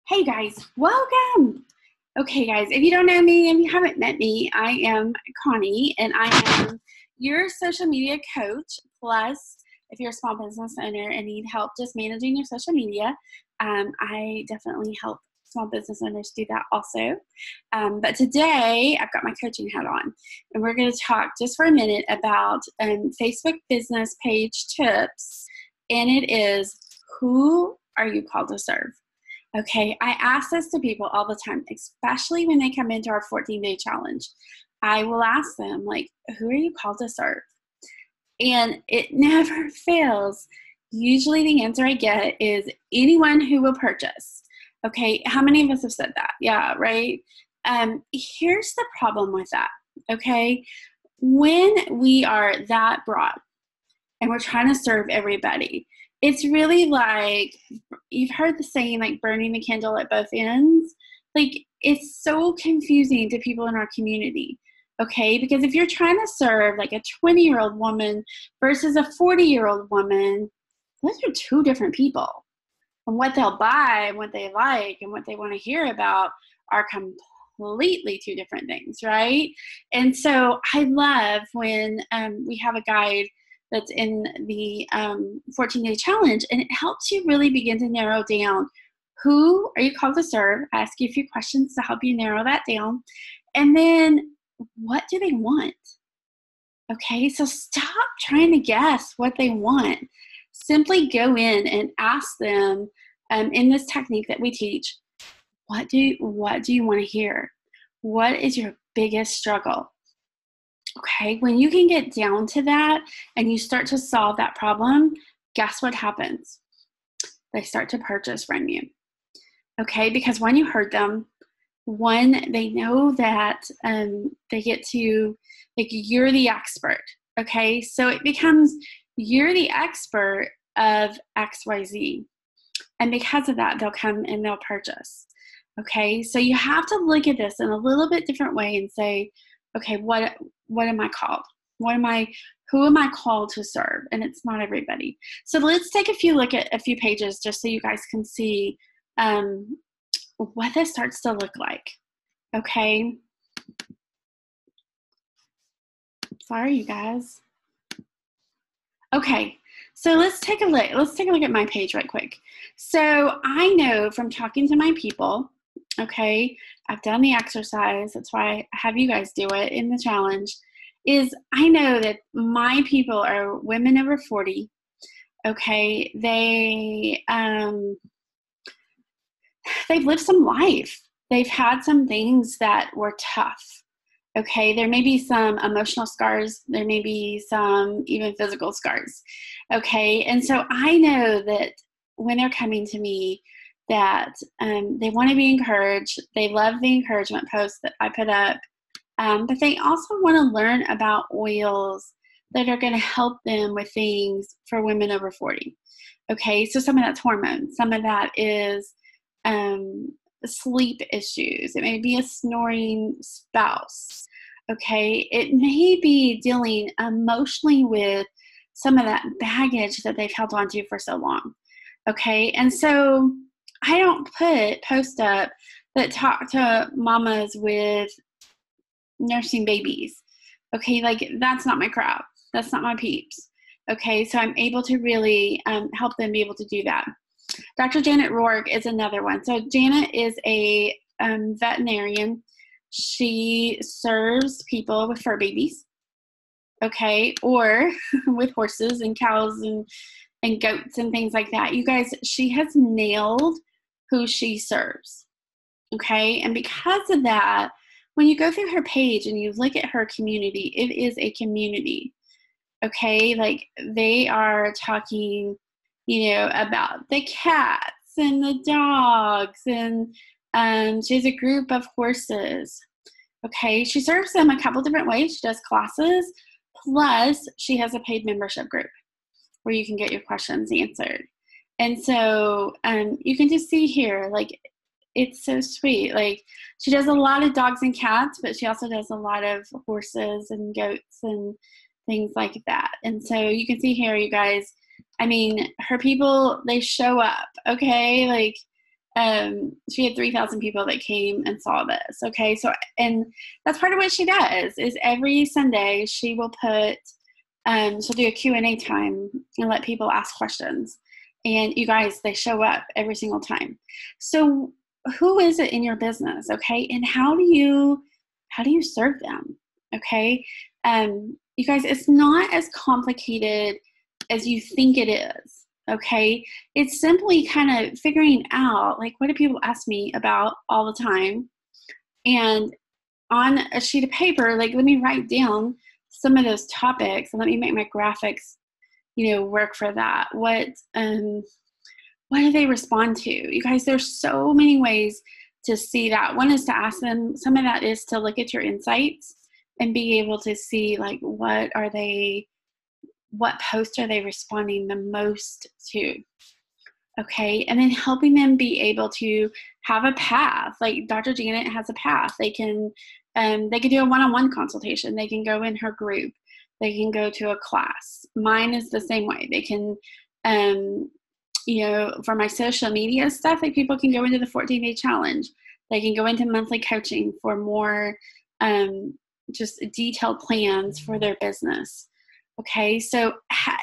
Hey guys, welcome. Okay guys, if you don't know me and you haven't met me, I am Connie and I am your social media coach. Plus, if you're a small business owner and need help just managing your social media, I definitely help small business owners do that also. But today I've got my coaching hat on and we're going to talk just for a minute about Facebook business page tips. And it is, who are you called to serve? Okay, I ask this to people all the time, especially when they come into our 14-day challenge. I will ask them, like, who are you called to serve? And it never fails. Usually the answer I get is anyone who will purchase. Okay, how many of us have said that? Yeah, right? Here's the problem with that, okay? When we are that broad and we're trying to serve everybody, it's really like, you've heard the saying, like burning the candle at both ends. Like, it's so confusing to people in our community, okay? Because if you're trying to serve like a 20-year-old woman versus a 40-year-old woman, those are two different people. And what they'll buy and what they like and what they want to hear about are completely two different things, right? And so I love when we have a guide that's in the 14-day challenge, and it helps you really begin to narrow down who are you called to serve. I ask you a few questions to help you narrow that down, and then what do they want? Okay, so stop trying to guess what they want. Simply go in and ask them in this technique that we teach, what do you want to hear? What is your biggest struggle? Okay, when you can get down to that and you start to solve that problem, guess what happens? They start to purchase from you. Okay, because when you heard them, one, they know that they get to, like, you're the expert. Okay, so it becomes, you're the expert of XYZ. And because of that, they'll come and they'll purchase. Okay, so you have to look at this in a little bit different way and say, okay, what am I called? Who am I called to serve? And it's not everybody. So let's take a look at a few pages just so you guys can see what this starts to look like. Okay. Sorry, you guys. Okay, so let's take a look. Let's take a look at my page right quick. So I know from talking to my people, okay, I've done the exercise. That's why I have you guys do it in the challenge, is I know that my people are women over 40. Okay, they've lived some life. They've had some things that were tough. Okay, there may be some emotional scars. There may be some even physical scars. Okay, and so I know that when they're coming to me, that they want to be encouraged. They love the encouragement posts that I put up, but they also want to learn about oils that are going to help them with things for women over 40. Okay, so some of that's hormones. Some of that is sleep issues. It may be a snoring spouse. Okay, it may be dealing emotionally with some of that baggage that they've held on to for so long. Okay, and so I don't put posts up that talk to mamas with nursing babies. Okay, like, that's not my crowd. That's not my peeps. Okay, so I'm able to really help them be able to do that. Dr. Janet Roark is another one. So Janet is a veterinarian. She serves people with fur babies, okay, or with horses and cows and goats and things like that. You guys, she has nailed who she serves, okay? And because of that, when you go through her page and you look at her community, it is a community, okay? Like, they are talking, about the cats and the dogs, and she has a group of horses. Okay, she serves them a couple different ways. She does classes, plus she has a paid membership group where you can get your questions answered. And so you can just see here, like, it's so sweet. Like, she does a lot of dogs and cats, but she also does a lot of horses and goats and things like that. And so you can see here, you guys, I mean, her people, they show up, okay? Like, She had 3,000 people that came and saw this. Okay. So, and that's part of what she does is every Sunday she will put, she'll do a Q&A time and let people ask questions. And you guys, they show up every single time. So who is it in your business? Okay. And how do you serve them? Okay. You guys, it's not as complicated as you think it is. Okay. It's simply kind of figuring out, like, what do people ask me about all the time? And on a sheet of paper, like, let me write down some of those topics and let me make my graphics, work for that. What do they respond to? You guys, there's so many ways to see that. One is to ask them. Some of that is to look at your insights and be able to see, like, what posts are they responding the most to? Okay. And then helping them be able to have a path. Like Dr. Janet has a path. They can do a one-on-one consultation. They can go in her group. They can go to a class. Mine is the same way. They can, for my social media stuff, like, people can go into the 14-day challenge. They can go into monthly coaching for more just detailed plans for their business. Okay, so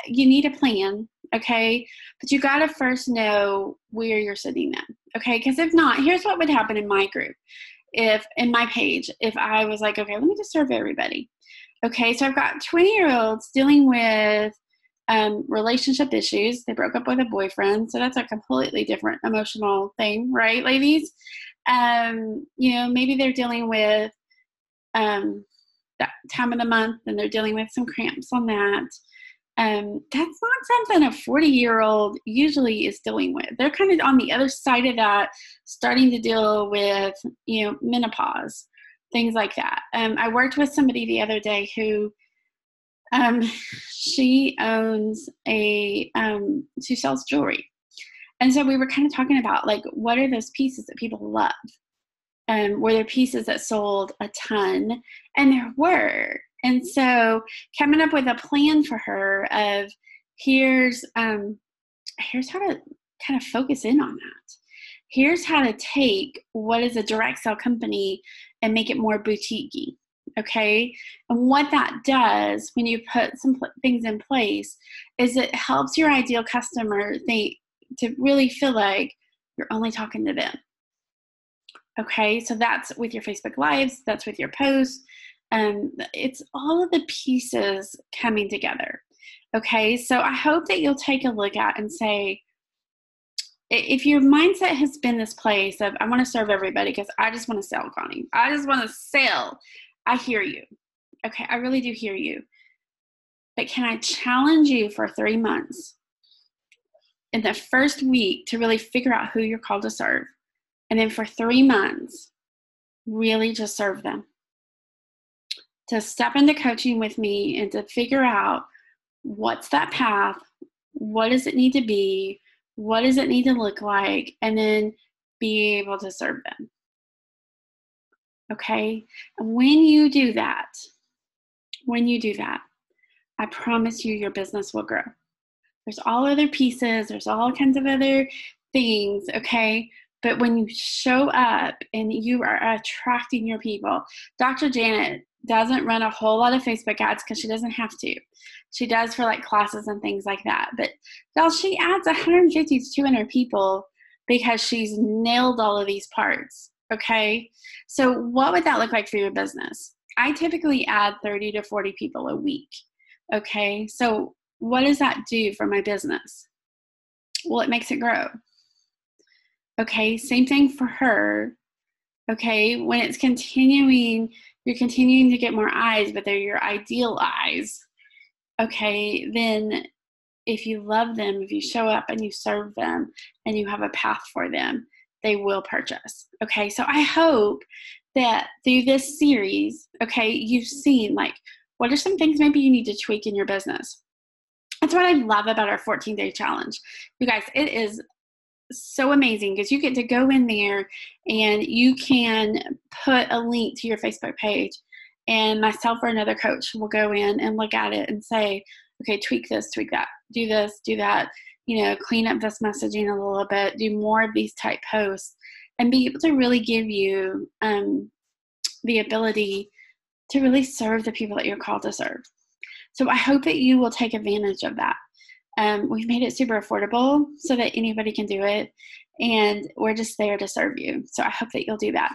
you need a plan, okay? But you got to first know where you're sitting them, okay? Because if not, here's what would happen in my group. If in my page, if I was like, okay, let me just serve everybody. Okay, so I've got 20-year-olds dealing with relationship issues. They broke up with a boyfriend, so that's a completely different emotional thing, right, ladies? Maybe they're dealing with that time of the month and they're dealing with some cramps on that. That's not something a 40-year-old usually is dealing with. They're kind of on the other side of that, starting to deal with, menopause, things like that. I worked with somebody the other day who, she owns she sells jewelry. And so we were kind of talking about, like, what are those pieces that people love? Were there pieces that sold a ton? And there were. And so coming up with a plan for her of here's how to kind of focus in on that. Here's how to take what is a direct sell company and make it more boutique-y. Okay. And what that does when you put some things in place is it helps your ideal customer to really feel like you're only talking to them. Okay, so that's with your Facebook Lives, that's with your posts. It's all of the pieces coming together. Okay, so I hope that you'll take a look at and say, if your mindset has been this place of, I want to serve everybody because I just want to sell, Connie. I just want to sell. I hear you. Okay, I really do hear you. But can I challenge you for 3 months in the first week to really figure out who you're called to serve? And then for 3 months, really just serve them. To step into coaching with me and to figure out what's that path, what does it need to be, what does it need to look like, and then be able to serve them. Okay? And when you do that, I promise you your business will grow. There's all other pieces, there's all kinds of other things, okay? But when you show up and you are attracting your people, Dr. Janet doesn't run a whole lot of Facebook ads because she doesn't have to. She does for like classes and things like that. But y'all, she adds 150 to 200 people because she's nailed all of these parts, okay? So what would that look like for your business? I typically add 30 to 40 people a week, okay? So what does that do for my business? Well, it makes it grow. Okay, same thing for her. Okay, when it's continuing, you're continuing to get more eyes, but they're your ideal eyes. Okay, then if you love them, if you show up and you serve them and you have a path for them, they will purchase. Okay, so I hope that through this series, okay, you've seen, like, what are some things maybe you need to tweak in your business? That's what I love about our 14-day challenge. You guys, it is so amazing because you get to go in there and you can put a link to your Facebook page, and myself or another coach will go in and look at it and say, okay, tweak this, tweak that, do this, do that. clean up this messaging a little bit, do more of these type posts, and be able to really give you the ability to really serve the people that you're called to serve. So I hope that you will take advantage of that. We've made it super affordable so that anybody can do it, and we're just there to serve you. So I hope that you'll do that.